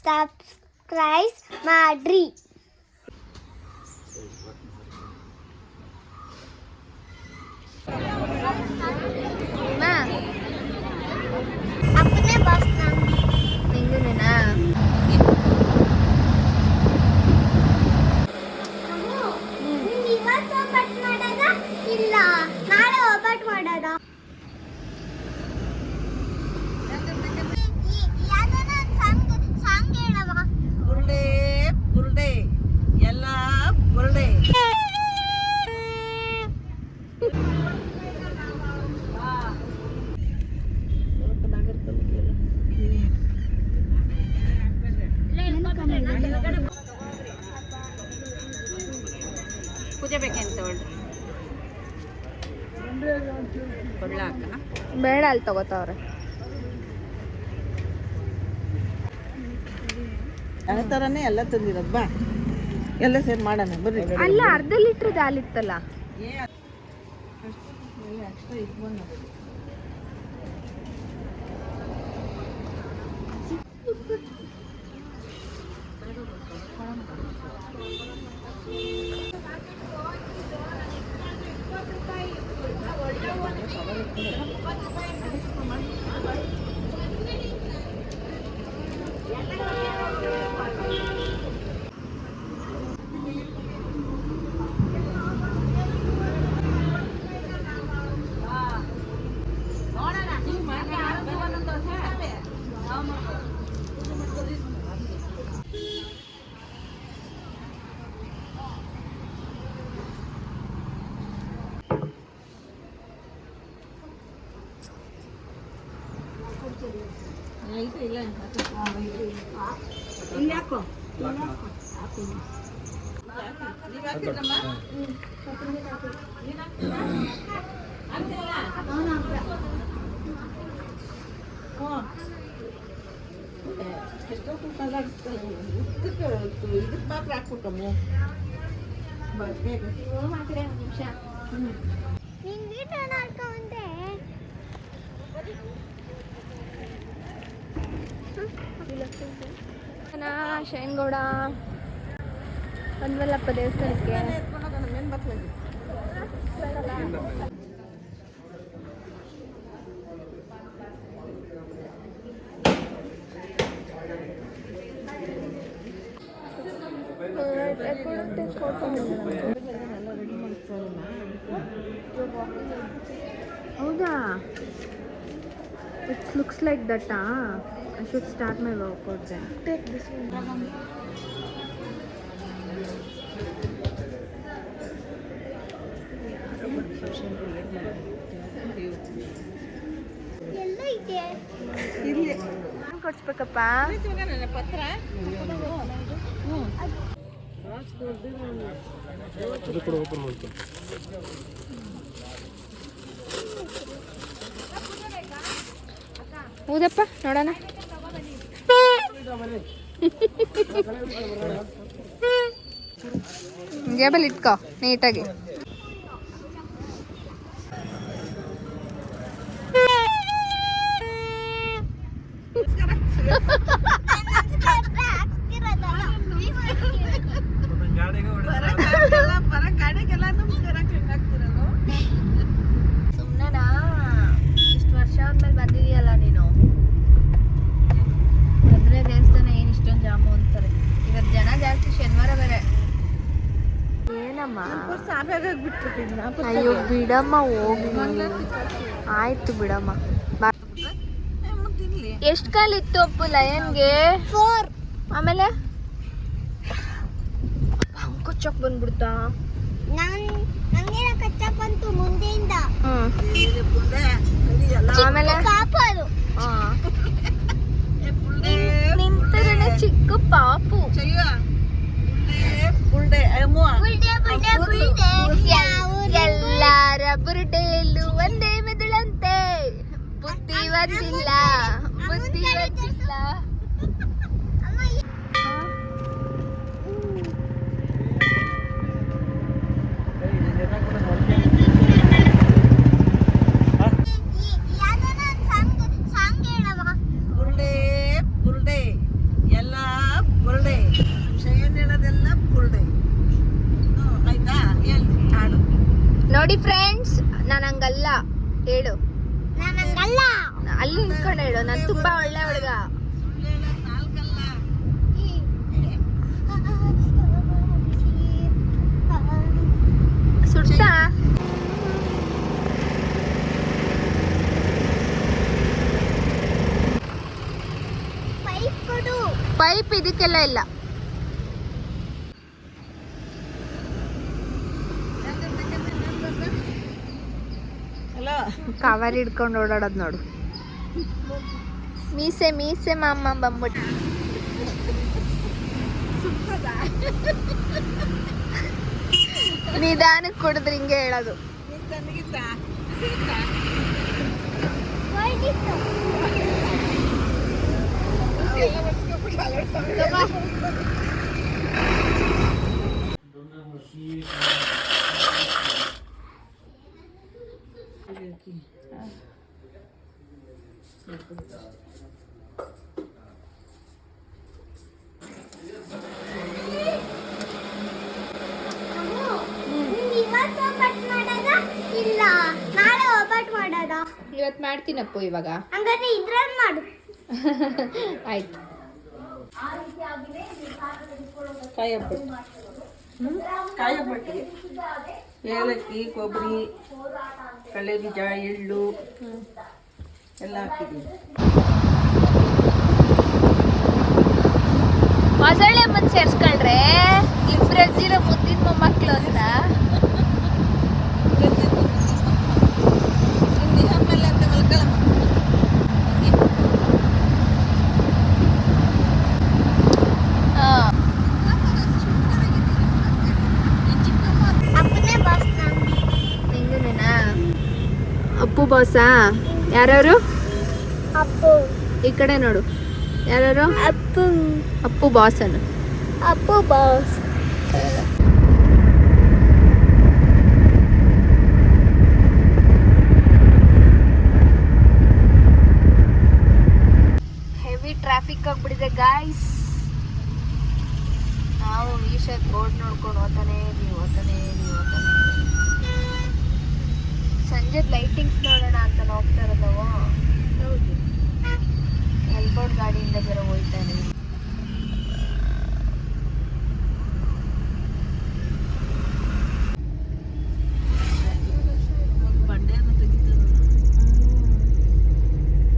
Subscribe ಮಾಡ್ರಿ. ಅಪ್ಪನೇ boss ನಿಂಗುನೇನಾ? ಇವತ್ತು ಒಬ್ಬಟ್ಟು ಮಾಡೋದ ಇಲ್ಲ ನಾಳೆ ಒಬ್ಬಟ್ಟು ಮಾಡೋದ? ಸಾಂಗ್ ಹೇಳವ. ಬುರುಡೆ ಬುರುಡೆ ಎಲ್ಲ ಬುರುಡೆ. ಪೂಜೆ ಬೇಕಂತ ಕೊಡ್ಲಾಕ ಬೇಡ ಅಲ್ಲಿ ತಗೋತಾವ್ರೆ. ಆ ಥರನೇ ಎಲ್ಲ ತಂದಿರೋದು. ಬಾ ಎಲ್ಲ ಸೇರಿ ಮಾಡೋಣ ಬರ್ರಿ. ಅಲ್ಲ ಅರ್ಧ ಲೀಟ್ರ್ ಹಾಲಿತ್ತಲ್ಲ. ಇದಕ್ಕೆ ಮಾತ್ರ ಹಾಕ್ಬೇಕಮ್ಮ. ಶೇನ್ಗೌಡ ಬಂದ್ವಲ್ಲಪ್ಪ ದೇವಸ್ಥಾನಕ್ಕೆ. ಹೌದಾ? It looks like that. I should start my workout then. Take this one. ಎಲ್ಲ ಇದೆ ಇಲ್ಲಿ ಕೊಡ್ಸ್ಬೇಕಪ್ಪ. ಪತ್ರ ಹೌದಪ್ಪ ನೋಡೋಣ. ಜೇಬಲ್ ಇಟ್ಕೋ ನೀಟಾಗಿ. ಸುಮ್ಮನೆನಾ? ಇಷ್ಟು ವರ್ಷ ಆದ್ಮೇಲೆ ಬಂದಿದೀಯಲ್ಲ ನೀನು. ಮದುವೆ ದೇವಸ್ಥಾನ ಏನು ಇಷ್ಟೊಂದು ಜಾಮು ಅಂತಾರೆ. ಇವತ್ತು ಜನ ಜಾಸ್ತಿ, ಶನಿವಾರ ಬೇರೆ. ಏನಮ್ಮ? ಅಯ್ಯೋ ಬಿಡಮ್ಮ, ಹೋಗಿ. ಆಯ್ತು ಬಿಡಮ್ಮ. ಎಷ್ಟು ಕಾಲಿತ್ತು ಅಪ್ಪು ಲಯನ್ಗೆ? 4. ಆಮೇಲೆ ಕೊಚ್ಚಕ್ ಬಂದ್ಬಿಡ್ತಾ? ನಂಗೆ ಕಚ್ಚಕ್ ಬಂತು ಮುಂದೆಯಿಂದ. ಆಮೇಲೆ ಪಾಪದು ನಿಂತರನೆ ಚಿಕ್ಕ ಪಾಪು. ಎಲ್ಲಾರ ಬುರುಡೆಯಲ್ಲೂ ಒಂದೇ ಮೆದುಳಂತೆ. ಬುದ್ಧಿ ಬಂದಿಲ್ಲ, ಬುದ್ಧಿ ಬಂದಿಲ್ಲ. ಸಾಂಗ್ ಹೇಳವ. ಬುರುಡೆ ಬುರುಡೆ ಎಲ್ಲ ನೋಡಿ ಫ್ರೆಂಡ್ಸ್, ನಾನು ಹಂಗಲ್ಲ ಹೇಳು. ನಾನು ಹಂಗಲ್ಲ. ಅಲ್ಲಿ ನಿಂತ್ಕೊಂಡು ಹೇಳು, ನಾನು ತುಂಬಾ ಒಳ್ಳೆ ಹುಡುಗ. ಸುಡ್ತಾ ಪೈಪ್ ಕೊಡು. ಪೈಪ್ ಇದಕ್ಕೆಲ್ಲ ಇಲ್ಲ. ಹಲೋ, ಕವರ್ ಹಿಡ್ಕೊಂಡು ಓಡಾಡೋದು ನೋಡು. ಮೀಸೆ ಮೀಸೆ ಮಾಮ ಬಂದ್ಬಿಟ್ಟು ನಿಧಾನಕ್ಕೆ ಕುಡಿದ್ರೆ ಹಿಂಗೆ ಹೇಳೋದು. ಹೋಯ್ತಿತ್ತು. ಇವತ್ತು ಒಬ್ಬಟ್ಟು ಮಾಡೋದಾ ಇಲ್ಲ ನಾಳೆ ಒಬ್ಬಟ್ಟು ಮಾಡೋದಾ? ಇವತ್ತು ಮಾಡ್ತೀನಪ್ಪು. ಇವಾಗ ಹಂಗಾದ್ರೆ ಇದ್ರಲ್ಲಿ ಮಾಡು. ಆಯ್ತು. ಕಾಯಿ ಒಬ್ಬಟ್ಟು. ಕಾಯಿ ಒಬ್ಬಟ್ಟಿಗೆ ಏಲಕ್ಕಿ, ಕೊಬ್ಬರಿ, ಕಡಲೆ ಬೀಜ, ಎಳ್ಳು ಎಲ್ಲ ಹಾಕಿದ್ದೀವಿ. ಮೊಸಳೆ ಮುಂದೆ ಸೇರ್ಸ್ಕೊಂಡ್ರೆ ಇಬ್ಬರಜ್ಜಿರೋ ಮುದ್ದಿನ ಮೊಮ್ಮಕ್ಕಳು ಅಂತ. ಅಪ್ಪನೇ ಬಾಸ್ ನಿಂಗುನೇನಾ? ಅಪ್ಪು ಬಾಸಾ? ಯಾರ್ಯಾರು? ಅಪ್ಪು. ಈ ಕಡೆ ನೋಡು. ಯಾರ್ಯಾರು? ಅಪ್ಪು. ಅಪ್ಪು ಬಾಸ್ ಅನ್ನು. ಅಪ್ಪು ಬಾಸ್. ಹೆವಿ ಟ್ರಾಫಿಕ್ ಆಗ್ಬಿಟ್ಟಿದೆ ಗಾಯ್ಸ್. ನಾವು ಈಶಾದ್ ಬೋರ್ಡ್ ನೋಡ್ಕೊಂಡು ಹೋಗ್ತಾನೆ ಸಂಜೆ ಲೈಟಿಂಗ್ಸ್ ನೋಡೋಣ ಅಂತ ಹೋಗ್ತಾ ಇರೋದು. ಎಲ್ಬೋರ್ಡ್ ಗಾಡಿಯಿಂದ ಬೇರೆ ಹೋಯ್ತಾನೆ.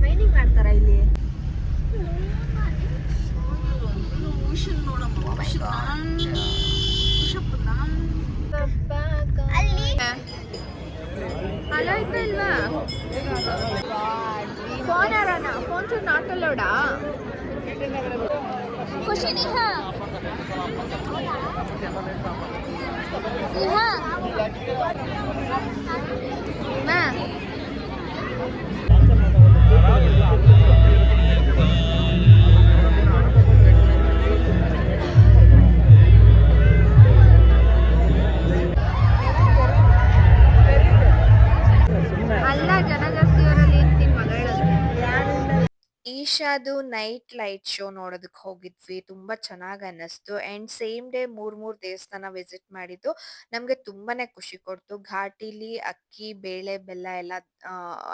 ಮೈನಿಂಗ್ ಮಾಡ್ತಾರ ಇಲ್ಲಿ. ಅಲ್ಲಿ ಹಲೋ ಆಯ್ತಾ ಇಲ್ವಾ? ಫೋನ್ ಯಾರೋಣ? ಫೋನ್ ಚೂರು ನಾಟ್ ಅಲೋಡಾ? ಖುಷಿ ನಿಹಾ ನಿಹಾ ಮಾ ಅಲ್ಲ, ಜನ ಜಾಸ್ತಿ ಅವರಲ್ಲಿ ನಿನ್ ಮಗಳು. ಈಶಾದು ನೈಟ್ ಲೈಟ್ ಶೋ ನೋಡೋದಕ್ಕೆ ಹೋಗಿದ್ವಿ. ತುಂಬಾ ಚೆನ್ನಾಗಿ ಅನ್ನಿಸ್ತು. ಅಂಡ್ ಸೇಮ್ ಡೇ ಮೂರ್ ದೇವಸ್ಥಾನ ವಿಸಿಟ್ ಮಾಡಿದ್ದು ನಮ್ಗೆ ತುಂಬಾನೇ ಖುಷಿ ಕೊಡ್ತು. ಘಾಟಿಲಿ ಅಕ್ಕಿ, ಬೇಳೆ, ಬೆಲ್ಲ ಎಲ್ಲ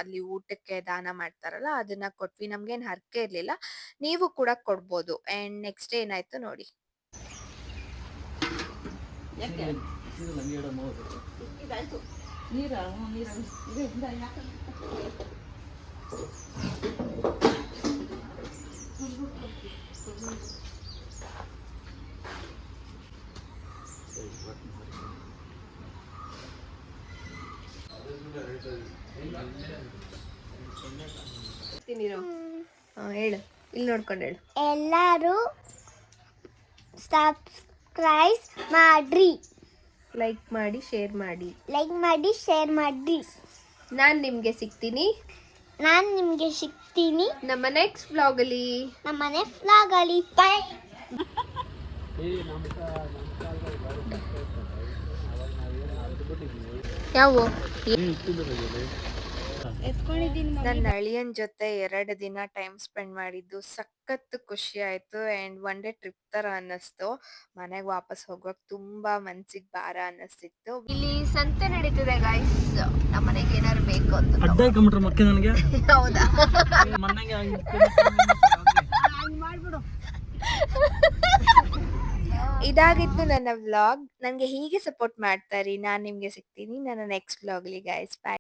ಅಲ್ಲಿ ಊಟಕ್ಕೆ ದಾನ ಮಾಡ್ತಾರಲ್ಲ, ಅದನ್ನ ಕೊಟ್ವಿ. ನಮ್ಗೇನ್ ಹರಕೆ ಇರ್ಲಿಲ್ಲ, ನೀವು ಕೂಡ ಕೊಡ್ಬೋದು. ಅಂಡ್ ನೆಕ್ಸ್ಟ್ ಡೇ ಏನಾಯ್ತು ನೋಡಿ. ಹೇಳು, ಇಲ್ಲಿ ನೋಡ್ಕೊಂಡು ಹೇಳು. ಎಲ್ಲರೂ ಸಬ್ಸ್ಕ್ರೈಬ್ ಮಾಡ್ರಿ, ಲೈಕ್ ಮಾಡಿ, ಶೇರ್ ಮಾಡಿ. ಲೈಕ್ ಮಾಡಿ, ಶೇರ್ ಮಾಡಿ. ನಾನ್ ನಿಮ್ಗೆ ಸಿಗ್ತೀನಿ ನಮ್ಮ ನೆಕ್ಸ್ಟ್ ವ್ಲಾಗ್ ಅಲ್ಲಿ. ನಮ್ಮನೆ ಫ್ಲಾಗ್ ಅಲ್ಲಿ. ಬಾಯ್. ಯಾವ ನನ್ನ ಅಳಿಯನ್ ಜೊತೆ 2 ದಿನ ಟೈಮ್ ಸ್ಪೆಂಡ್ ಮಾಡಿದ್ದು ಸಖತ್ ಖುಷಿ ಆಯ್ತು ಅಂಡ್ ಒನ್ ಡೇ ಟ್ರಿಪ್ ತರ ಅನ್ನಿಸ್ತು. ಮನೆಗ್ ವಾಪಸ್ ಹೋಗುವಾಗ ತುಂಬಾ ಮನ್ಸಿಗೆ ಭಾರ ಅನ್ನಿಸ್ತಿತ್ತು. ಇಲ್ಲಿ ಸಂತೆ ನಡೀತಿದೆ ಗೈಸ್, ನಮ್ಮ ಮನೆಗೆ ಏನಾದ್ರು ಬೇಕು ಅಂತ ಅಡ್ಡ ಕಂಬಿಟ್ರೆ ಮಕ್ಕೆ ನನಗೆ ಹೌದಾ ಮನೆಗೆ ಇದಾಗಿತ್ತು ನನ್ನ ವ್ಲಾಗ್. ನನಗೆ ಹೀಗೆ ಸಪೋರ್ಟ್ ಮಾಡ್ತಾ ಇರಿ. ನಾನು ನಿಮ್ಗೆ ಸಿಗ್ತೀನಿ ನನ್ನ ನೆಕ್ಸ್ಟ್ ವ್ಲಾಗ್ಲಿ ಗೈಸ್. ಬಾಯ್.